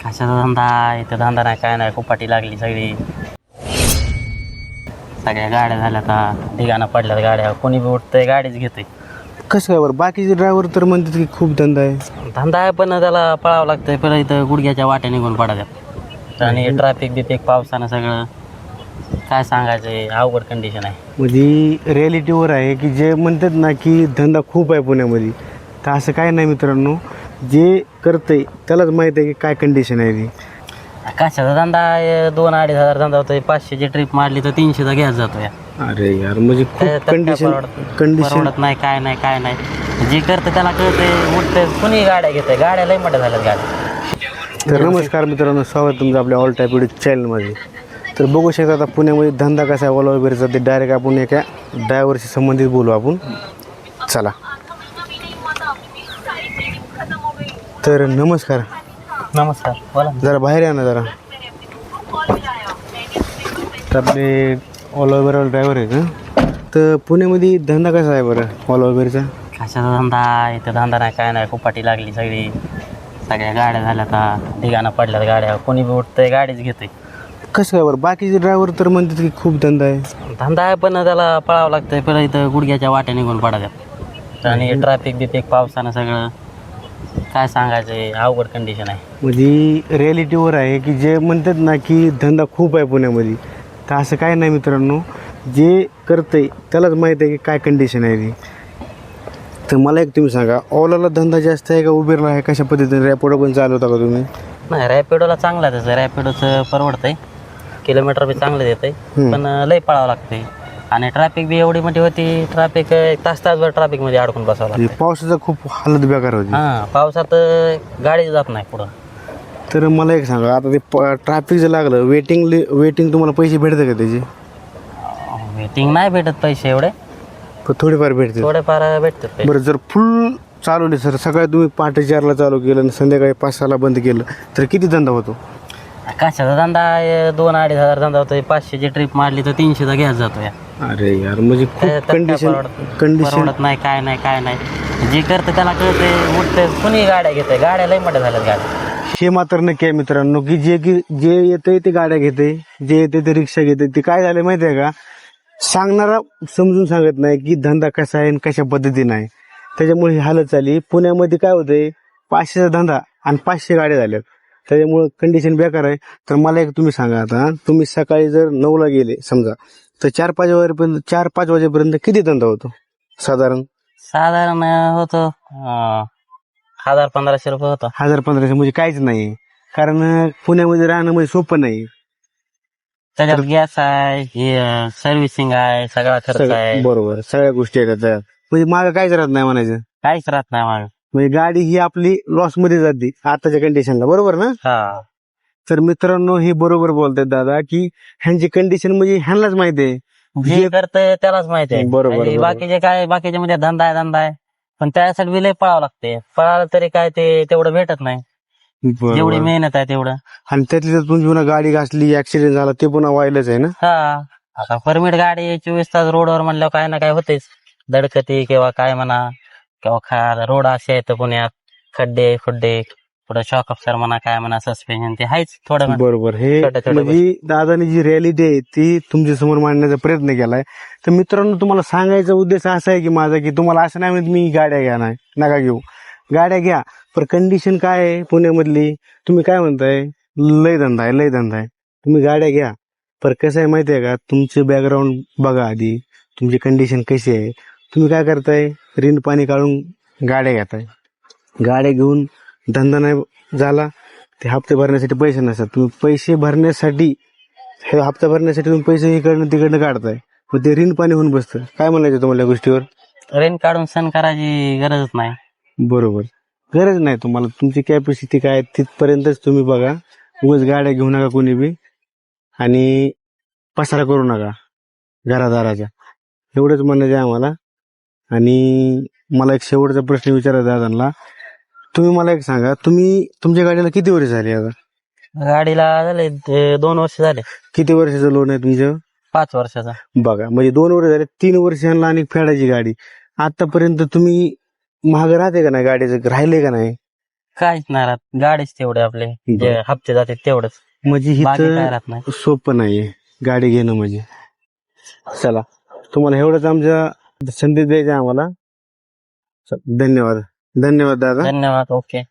कशाचा धंदा इथं धंदा नाही काय नाही कुपाटी लागली सगळी सगळ्या गाड्या झाल्या आता ढिगाणं पडल्यात गाड्या कोणी बी उठतंय गाडीच घेतोय कसं काय बरं बाकीचे ड्रायव्हर तर म्हणतात की खूप धंदा आहे. धंदा आहे पण त्याला पळावं लागतंय पहिलं इथं गुडघ्याच्या वाट्या निघून पडायच्यात आणि ट्रॅफिक बिफिक पावसानं सगळं काय सांगायचं अवघड कंडिशन आहे. म्हणजे रिॲलिटीवर आहे की जे म्हणतात ना की धंदा खूप आहे पुण्यामध्ये, तर असं काय नाही मित्रांनो, जे करतंय त्यालाच माहीत आहे की काय कंडिशन आहे ती. कशाचा धंदा आहे 2-2.5 हजार धंदा होतोय 500ची ट्रिप मारली तर 300चा गॅस जातो या अरे यार म्हणजे खूप कंडिशन परवडत नाही काय नाही जे करतं त्याला कळतंय उठतं कुणी गाड्या घेतंय गाड्या लई मोठ्या झाल्यात गाड्या. तर नमस्कार मित्रांनो, स्वागत तुमचं आपल्या ऑल टाईप व्हिडिओ चॅनलमध्ये. तर बघू शकता आता पुण्यामध्ये धंदा कसा आहे ओला उबेरचा, ते डायरेक्ट आपण एका ड्रायव्हरशी संबंधित बोलू आपण. चला. तर नमस्कार बोला जरा बाहेर या ना जरा. तर आपले ओला उबेर ड्रायव्हर आहे का? तर पुण्यामध्ये धंदा कसा आहे बरं ओला उबेरचा? कशाचा धंदा इथं धंदा नाही काय नाही कुपाटी लागली सगळी सगळ्या गाड्या झाल्या आता ढिगाणं पडल्यात गाड्या कोणी बी उठतंय गाडीच घेतोय. कसं काय बरं बाकीचे ड्रायव्हर तर म्हणतात की खूप धंदा आहे. धंदा आहे पण त्याला पळावं लागतंय पहिलं इथं गुडघ्याच्या वाट्या निघून पडायच्यात आणि ट्रॅफिक बिफिक पावसानं सगळं काय सांगायचं अवघड कंडिशन आहे. म्हणजे रिॲलिटीवर आहे की जे म्हणतात ना की धंदा खूप आहे पुण्यामध्ये, तर असं काय नाही मित्रांनो, जे करतंय त्यालाच माहीत आहे की काय कंडिशन आहे ती. तर मला एक तुम्ही सांगा, ओलाला धंदा जास्त आहे का उबेरला आहे? कशा पद्धतीने रॅपिडो पण चालवता का तुम्ही? नाही रॅपिडोला चांगलं आहे त्याचं रॅपिडोचं परवडतंय किलोमीटर बी चांगलं देतंय पण लई पळावं लागतंय आणि ट्रॅफिक बी एवढी मोठी होती ट्रॅफिक तासभर ट्रॅफिकमध्ये अडकून बसावं लागतं. म्हणजे पावसाचा खूप हालत बेकार होती. हां पावसात गाडी जात नाही पुढं. तर मला एक सांगा, आता ते ट्रॅफिक जर लागलं वेटिंग तुम्हाला पैसे भेटतं का त्याचे? वेटिंग नाही भेटत पैसे एवढे पण थोडेफार भेटते. थोडेफार भेटतात पैसे. बरं जर फुल चालवले सर, सकाळी तुम्ही पहाटे 4ला चालू केलं आणि संध्याकाळी 5-6ला बंद केलं तर किती धंदा होतो? कशाचा धंदा आहे 2-2.5 हजार धंदा होतोय 500ची ट्रिप मारली तर 300चा गॅस जातो या अरे यार म्हणजे खूप कंडिशन परवडत नाही काय नाही जे करतं त्याला कळतंय उठतं कुणी गाड्या घेतंय गाड्या लई मोठ्या झाल्यात गाड्या. हे मात्र नक्की आहे मित्रांनो की जे येते ते गाड्या घेते, जे येते ते रिक्षा घेते. ते काय झालं माहिती आहे का, सांगणारा समजून सांगत नाही की धंदा कसा आहे आणि कशा पद्धतीने आहे. त्याच्यामुळे ही हालत झाली. पुण्यामध्ये काय होतंय 500चा धंदा आणि 500 गाड्या झाल्यात, त्याच्यामुळं कंडिशन बेकार आहे. तर मला एक तुम्ही सांगा, आता तुम्ही सकाळी जर 9ला गेले समजा तर 4-5 वाजेपर्यंत किती धंदा होतो साधारण? साधारण होतो 1000-1500 रुपये होतो. 1000-1500 म्हणजे काहीच नाही, कारण पुण्यामध्ये राहणं म्हणजे सोपं नाही. त्याच्यात गॅस आहे सर्व्हिसिंग आहे सगळा खर्च आहे बरोबर सगळ्या गोष्टी आहेत त्याच्यात. म्हणजे मागं काहीच राहत नाही म्हणायचं. काहीच राहत नाही माग. म्हणजे गाडी ही आपली लॉस मध्ये जाते आताच्या कंडिशनला, बरोबर ना? हा तर मित्रांनो हे बरोबर बोलतात दादा की ह्यांची कंडिशन म्हणजे ह्यांनाच माहिती आहे. जे करतंय त्यालाच माहिती आहे. बरोबर, आणि बरोबर. बाकीचे काय बाकीच्या मध्ये धंदा आहे पण त्यासाठी बी लय पळावं लागते पळालं तरी काय ते तेवढं भेटत नाही बरोबर. जेवढी मेहनत आहे तेवढं. आणि त्यातली त्यात तुमची पुन्हा गाडी घासली ऍक्सिडेंट झाला ते पुन्हा व्हायलाच आहे ना. हा आता परमिट गाडी 24 तास रोडवर म्हणल्यावर काय ना काय होतेच दडकती किंवा काय म्हणा किंवा रोड असे आहेत पुण्यात खड्डे पुढे शॉक अफसर म्हणा काय म्हणा सस्पेन्शन ते आहेच थोडं. बरोबर. हे छोट्या म्हणजे दादानी जी रियालिटी आहे ती तुमच्या समोर मांडण्याचा प्रयत्न केलाय. तर मित्रांनो तुम्हाला सांगायचा उद्देश असा आहे की माझा की तुम्हाला असं नाही म्हणत मी गाड्या घ्या नाही नका घेऊ, गाड्या घ्या पण कंडिशन काय आहे पुण्यामधली तुम्ही काय म्हणताय लय धंदा आहे तुम्ही गाड्या घ्या. पर कसं आहे माहिती आहे का, तुमचे बॅकग्राऊंड बघा आधी, तुमची कंडिशन कशी आहे. तुम्ही काय करताय ऋण पाणी काढून गाड्या घेताय, गाड्या घेऊन धंदा नाही झाला ते हप्ते भरण्यासाठी पैसे नसतात. तुम्ही पैसे भरण्यासाठी हे हप्ता भरण्यासाठी तुम्ही पैसे इकडनं तिकडनं काढताय, मग ते ऋण पाणी होऊन बसतं. काय म्हणायचं तुम्हाला या गोष्टीवर? रेन काढून सण करायची गरजच नाही. बरोबर गरज नाही तुम्हाला, तुमची कॅपॅसिटी काय तिथपर्यंतच तुम्ही बघा. उगाच गाड्या घेऊ नका कोणी बी आणि पसारा करू नका घरादाराच्या, एवढंच म्हणायचं आहे आम्हाला. आणि मला एक शेवटचा प्रश्न विचारायचा आहे दादांना. तुम्ही मला एक सांगा, तुम्ही तुमच्या गाडीला किती वर्ष झाली आता? गाडीला झाले 2 वर्ष झाले. किती वर्षाचं लोन आहे तुमचं? 5 वर्षाचा. बघा म्हणजे 2 वर्ष झाले, 3 वर्षांना आणि फेडायची गाडी. आतापर्यंत तुम्ही महाग राहते का नाही गाडीचं, राहिले का नाही? काहीच नाही राहत, गाडीच तेवढे आपले जे बरं. हप्ते जाते तेवढंच, म्हणजे बाकी काय हिथं राहत नाही. सोपं नाहीये गाडी घेणं म्हणजे. चला, तुम्हाला एवढंच आमच्या संधी द्यायचा आम्हाला. धन्यवाद. धन्यवाद दादा. धन्यवाद. ओके.